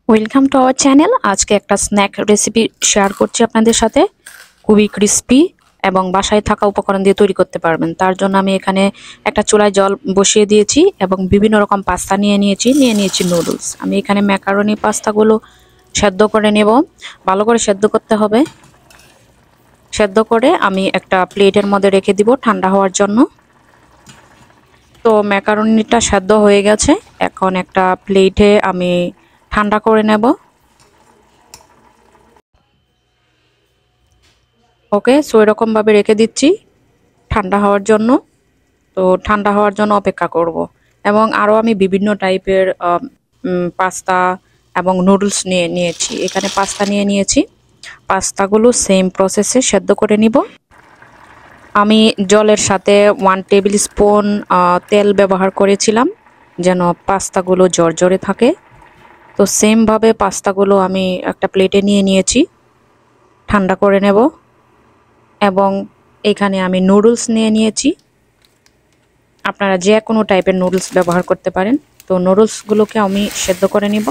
Welcome to our channel. আজকে একটা snack recipe share করছি আপনাদের সাথে। খুবই ক্রিস্পি এবং বাসায় থাকা উপকরণ দিয়ে তৈরি করতে পারবেন। তার জন্য আমি এখানে একটা চুলায় জল বসিয়ে দিয়েছি এবং বিভিন্ন রকম পাস্তা নিয়ে নিয়েছি নুডলস। আমি এখানে ম্যাকারনি পাস্তাগুলো সেদ্ধ করে নেব। ভালো করে সেদ্ধ করতে হবে। সেদ্ধ করে আমি একটা প্লেটের মধ্যে রেখে দিব ঠান্ডা হওয়ার জন্য। তো ম্যাকারনিটা সেদ্ধ হয়ে গেছে। এখন একটা প্লেটে আমি ঠান্ডা করে নেব। ওকে, সো এরকমভাবে রেখে দিচ্ছি ঠান্ডা হওয়ার জন্য। তো ঠান্ডা হওয়ার জন্য অপেক্ষা করব। এবং আরও আমি বিভিন্ন টাইপের পাস্তা এবং নুডলস নিয়েছি। এখানে পাস্তা নিয়েছি। পাস্তাগুলো সেম প্রসেসে সেদ্ধ করে নিব। আমি জলের সাথে 1 টেবিল স্পুন তেল ব্যবহার করেছিলাম যেন পাস্তাগুলো জর্জরে থাকে। তো সেমভাবে পাস্তাগুলো আমি একটা প্লেটে নিয়েছি, ঠান্ডা করে নেব। এবং এখানে আমি নুডলস নিয়েছি। আপনারা যে কোনো টাইপের নুডলস ব্যবহার করতে পারেন। তো নুডলসগুলোকে আমি সেদ্ধ করে নিব।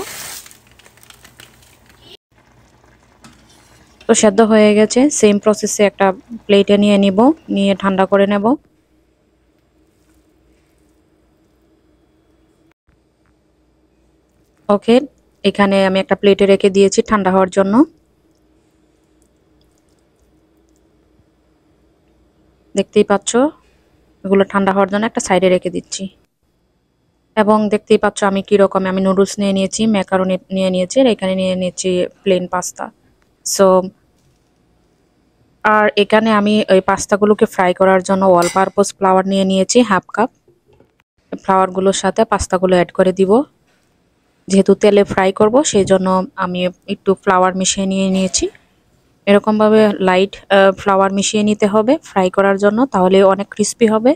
তো সেদ্ধ হয়ে গেছে। সেম প্রসেসে একটা প্লেটে নিয়ে ঠান্ডা করে নেব। ওকে, এখানে আমি একটা প্লেটে রেখে দিয়েছি ঠান্ডা হওয়ার জন্য। দেখতেই পাচ্ছ, এগুলো ঠান্ডা হওয়ার জন্য একটা সাইডে রেখে দিচ্ছি। এবং দেখতেই পাচ্ছ আমি নুডলস নিয়েছি, ম্যাকারনি নিয়েছি, আর এখানে নিয়েছি প্লেন পাস্তা। সো আর এখানে আমি ওই পাস্তাগুলোকে ফ্রাই করার জন্য অল পারপোজ ফ্লাওয়ার নিয়েছি হাফ কাপ। ফ্লাওয়ারগুলোর সাথে পাস্তাগুলো অ্যাড করে দিব। যেহেতু তেলে ফ্রাই করব সেই জন্য আমি একটু ফ্লাওয়ার মিশিয়ে নিয়েছি। এরকমভাবে লাইট ফ্লাওয়ার মিশিয়ে নিতে হবে ফ্রাই করার জন্য, তাহলে অনেক ক্রিস্পি হবে।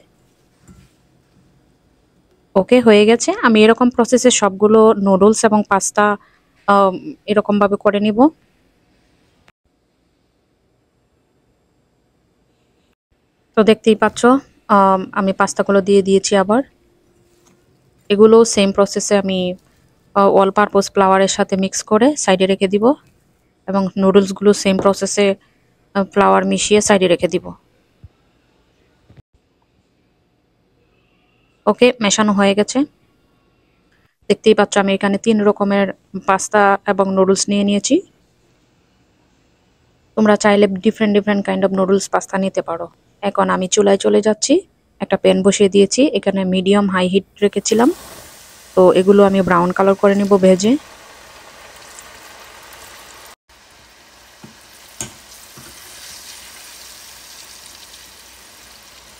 ওকে, হয়ে গেছে। আমি এরকম প্রসেসে সবগুলো নুডলস এবং পাস্তা এরকমভাবে করে নিব। তো দেখতেই পাচ্ছ, আমি পাস্তাগুলো দিয়ে দিয়েছি আবার। এগুলো সেম প্রসেসে আমি অল পারপোজ ফ্লাওয়ারের সাথে মিক্স করে সাইডে রেখে দিব। এবং নুডলসগুলো সেম প্রসেসে ফ্লাওয়ার মিশিয়ে সাইডে রেখে দিব। ওকে, মেশানো হয়ে গেছে। দেখতেই পাচ্ছ আমি এখানে 3 রকমের পাস্তা এবং নুডলস নিয়েছি। তোমরা চাইলে different kind of noodles pasta নিতে পারো। এখন আমি চুলায় চলে যাচ্ছি। একটা প্যান বসিয়ে দিয়েছি, এখানে মিডিয়াম হাই হিট রেখেছিলাম। তো এগুলো আমি ব্রাউন কালার করে নিব ভেজে।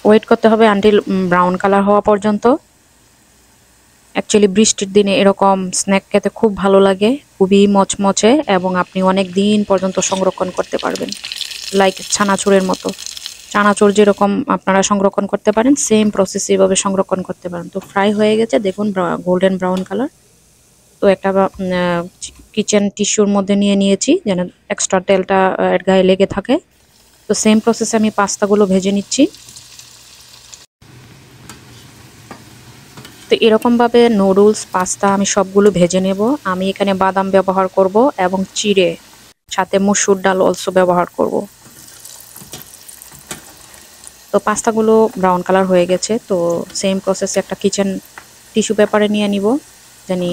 ওয়েট করতে হবে আনটিল ব্রাউন কালার হওয়া পর্যন্ত। অ্যাকচুয়ালি বৃষ্টির দিনে এরকম স্ন্যাক খেতে খুব ভালো লাগে, খুবই মচমচে, এবং আপনি অনেক দিন পর্যন্ত সংরক্ষণ করতে পারবেন। লাইক ছানাচুরের মতো। চানাচুর যেরকম আপনারা সংরক্ষণ করতে পারেন, সেম প্রসেসে এভাবে সংরক্ষণ করতে পারেন। তো ফ্রাই হয়ে গেছে দেখুন, গোল্ডেন ব্রাউন কালার। তো একটা কিচেন টিস্যুর মধ্যে নিয়েছি যেন এক্সট্রা তেলটা এর গায়ে লেগে থাকে। তো সেম প্রসেসে আমি পাস্তাগুলো ভেজে নিচ্ছি। তো এরকমভাবে নুডলস পাস্তা আমি সবগুলো ভেজে নেব। আমি এখানে বাদাম ব্যবহার করব এবং চিড়ে, সাথে মসুর ডাল অলসো ব্যবহার করব। তো পাস্তাগুলো ব্রাউন কালার হয়ে গেছে। তো সেম প্রসেসে একটা কিচেন টিস্যু পেপারে নিয়ে নিব, জানি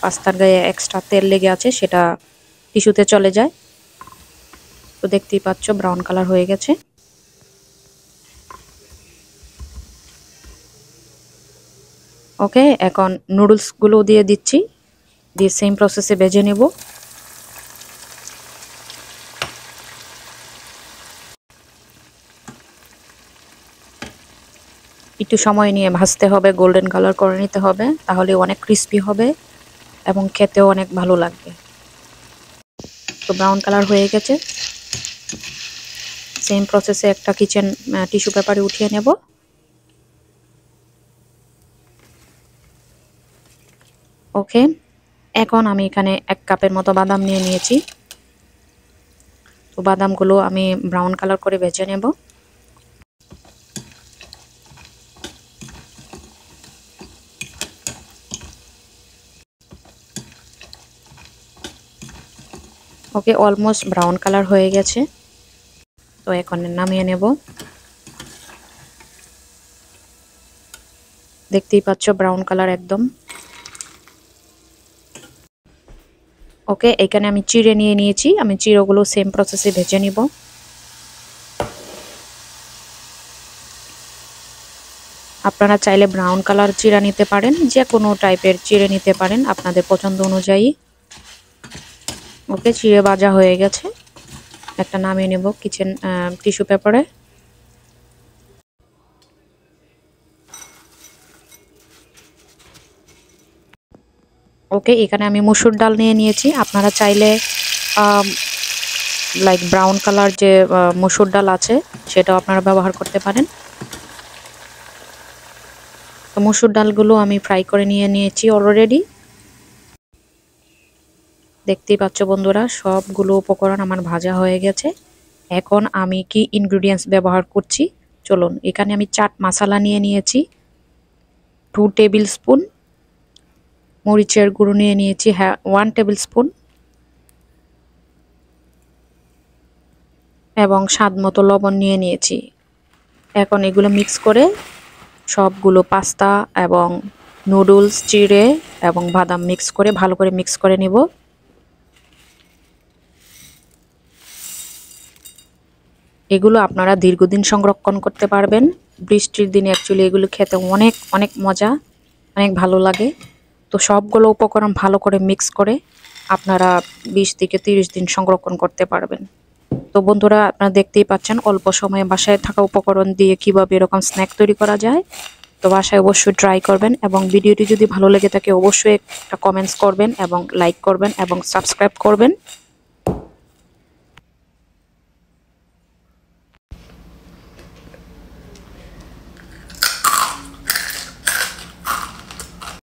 পাস্তার গায়ে এক্সট্রা তেল লেগে আছে সেটা টিস্যুতে চলে যায়। তো দেখতেই পাচ্ছ ব্রাউন কালার হয়ে গেছে। ওকে, এখন নুডলসগুলো দিয়ে দিচ্ছি, দিয়ে সেম প্রসেসে ভেজে নেব। একটু সময় নিয়ে ভাজতে হবে, গোল্ডেন কালার করে নিতে হবে, তাহলে অনেক ক্রিস্পি হবে এবং খেতেও অনেক ভালো লাগবে। তো ব্রাউন কালার হয়ে গেছে। সেম প্রসেসে একটা কিচেন টিস্যু পেপারে উঠিয়ে নেব। ওকে, এখন আমি এখানে 1 কাপের মতো বাদাম নিয়েছি। তো বাদামগুলো আমি ব্রাউন কালার করে ভেজে নেব। ওকে, অলমোস্ট ব্রাউন কালার হয়ে গেছে। তো এখন নামিয়ে নেব। দেখতেই পাচ্ছ ব্রাউন কালার একদম। ওকে, এখানে আমি চিড়ে নিয়ে নিয়েছি। আমি চিড়েগুলো সেম প্রসেসে ভেজে নিব। আপনারা চাইলে ব্রাউন কালার চিড়া নিতে পারেন, যে কোনো টাইপের চিড়ে নিতে পারেন আপনাদের পছন্দ অনুযায়ী। ওকে, চিড়ে ভাজা হয়ে গেছে। একটা নামিয়ে নেব কিচেন টিস্যু পেপারে। ওকে, এখানে আমি মসুর ডাল নিয়ে নিয়েছি। আপনারা চাইলে লাইক ব্রাউন কালার যে মসুর ডাল আছে সেটাও আপনারা ব্যবহার করতে পারেন। তো মসুর ডালগুলো আমি ফ্রাই করে নিয়ে নিয়েছি অলরেডি। দেখতেই পাচ্ছ বন্ধুরা, সবগুলো উপকরণ আমার ভাজা হয়ে গেছে। এখন আমি কি ইনগ্রেডিয়েন্টস ব্যবহার করছি চলুন। এখানে আমি চাট মশলা নিয়ে নিয়েছি 2 টেবিল স্পুন, মরিচের গুঁড়ো নিয়ে নিয়েছি 1 টেবিল স্পুন, এবং স্বাদ মতো লবণ নিয়ে নিয়েছি। এখন এগুলো মিক্স করে সবগুলো পাস্তা এবং নুডলস, চিড়ে এবং বাদাম মিক্স করে ভালো করে মিক্স করে নেব। এগুলো আপনারা দীর্ঘদিন সংরক্ষণ করতে পারবেন। বৃষ্টির দিনে অ্যাকচুয়ালি এগুলো খেতে অনেক অনেক মজা, অনেক ভালো লাগে। তো সবগুলো উপকরণ ভালো করে মিক্স করে আপনারা 20 থেকে 30 দিন সংরক্ষণ করতে পারবেন। তো বন্ধুরা, আপনারা দেখতেই পাচ্ছেন অল্প সময়ে বাসায় থাকা উপকরণ দিয়ে কিভাবে এরকম স্ন্যাক তৈরি করা যায়। তো বাসায় অবশ্যই ট্রাই করবেন, এবং ভিডিওটি যদি ভালো লেগে থাকে অবশ্যই একটা কমেন্টস করবেন এবং লাইক করবেন এবং সাবস্ক্রাইব করবেন।